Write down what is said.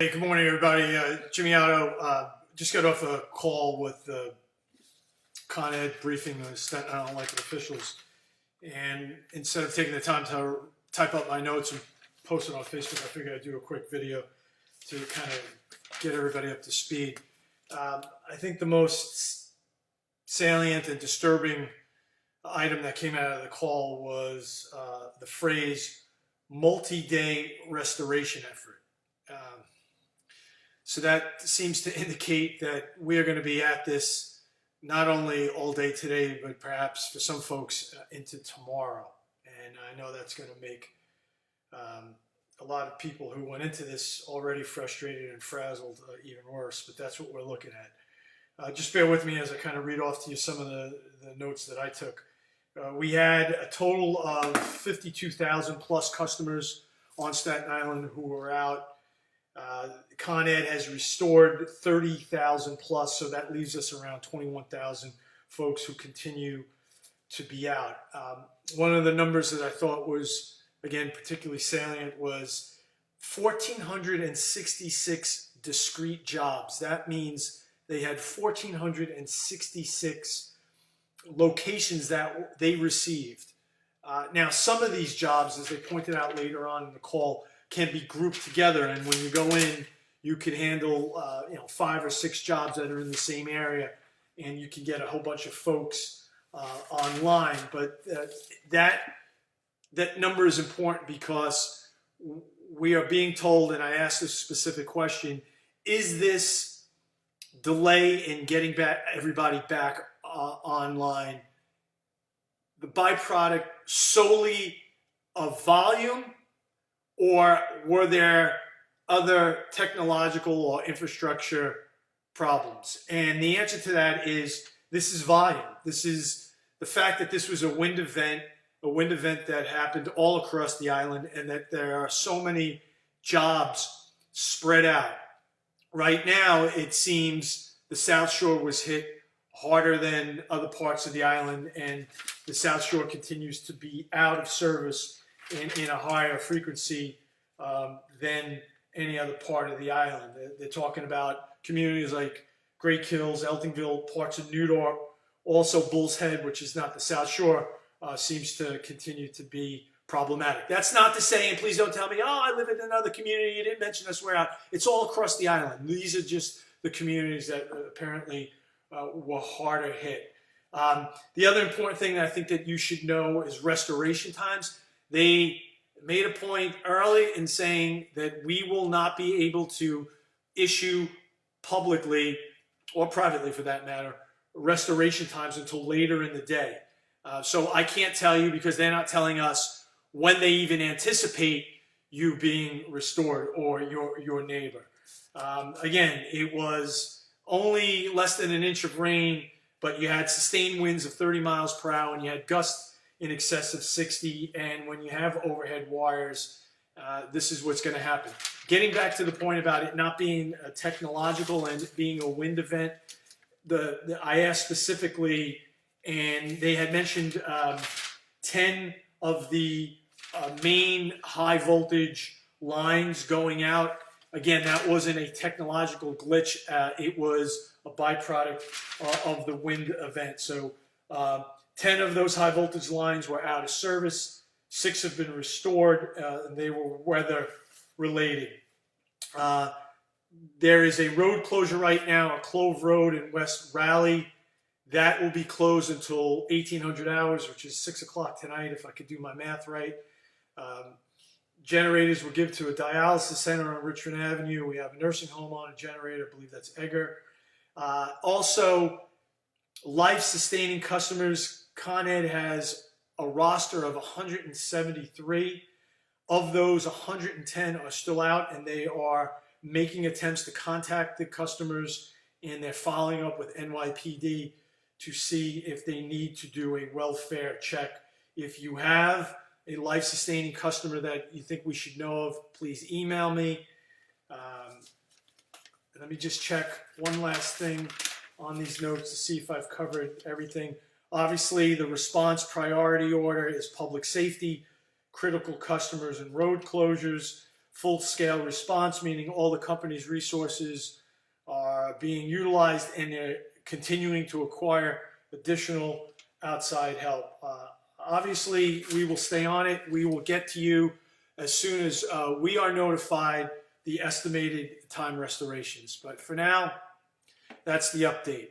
Hey, good morning, everybody. Jimmy Oddo. Just got off a call with Con Ed briefing the Staten Island elected officials. And instead of taking the time to type up my notes and post it on Facebook, I figured I'd do a quick video to kind of get everybody up to speed. I think the most salient and disturbing item that came out of the call was the phrase multi-day restoration effort. So that seems to indicate that we are going to be at this not only all day today, but perhaps for some folks into tomorrow. And I know that's going to make a lot of people who went into this already frustrated and frazzled even worse, but that's what we're looking at. Just bear with me as I kind of read off to you some of the notes that I took. We had a total of 52,000 plus customers on Staten Island who were out. Con Ed has restored 30,000 plus, so that leaves us around 21,000 folks who continue to be out. One of the numbers that I thought was, again, particularly salient was 1,466 discrete jobs. That means they had 1,466 locations that they received. Now, some of these jobs, as they pointed out later on in the call, can be grouped together, and when you go in, you could handle 5 or 6 jobs that are in the same area, and you can get a whole bunch of folks online. But that number is important because we are being told, and I asked this specific question: is this delay in getting everybody back online the byproduct solely of volume? Or were there other technological or infrastructure problems? And the answer to that is this is volume. This is the fact that this was a wind event that happened all across the island, and that there are so many jobs spread out. Right now, it seems the South Shore was hit harder than other parts of the island, and the South Shore continues to be out of service in a higher frequency than any other part of the island. They're talking about communities like Great Kills, Eltingville, parts of Newdorp, also Bull's Head, which is not the South Shore, seems to continue to be problematic. That's not to say, and please don't tell me, oh, I live in another community, you didn't mention us, we're out. It's all across the island. These are just the communities that apparently were harder hit. The other important thing that I think that you should know is restoration times. They made a point early in saying that we will not be able to issue publicly, or privately for that matter, restoration times until later in the day. So I can't tell you, because they're not telling us when they even anticipate you being restored or your neighbor. Again, it was only less than an inch of rain, but you had sustained winds of 30 miles per hour, and you had gusts in excess of 60, and when you have overhead wires, this is what's going to happen. Getting back to the point about it not being technological and being a wind event, I asked specifically, and they had mentioned 10 of the main high voltage lines going out. Again, that wasn't a technological glitch. It was a byproduct of the wind event. So 10 of those high voltage lines were out of service. 6 have been restored, and they were weather related. There is a road closure right now, a Clove Road in West Raleigh. That will be closed until 1800 hours, which is 6 o'clock tonight, if I could do my math right. Generators will give to a dialysis center on Richmond Avenue. We have a nursing home on a generator. I believe that's Egger. Also, life-sustaining customers. Con Ed has a roster of 173. Of those, 110 are still out, and they are making attempts to contact the customers, and they're following up with NYPD to see if they need to do a welfare check. If you have a life-sustaining customer that you think we should know of, please email me. Let me just check one last thing on these notes to see if I've covered everything. Obviously, the response priority order is public safety, critical customers, and road closures. full-scale response, meaning all the company's resources are being utilized and they're continuing to acquire additional outside help. Obviously, we will stay on it. We will get to you as soon as we are notified the estimated time restorations. But for now, that's the update.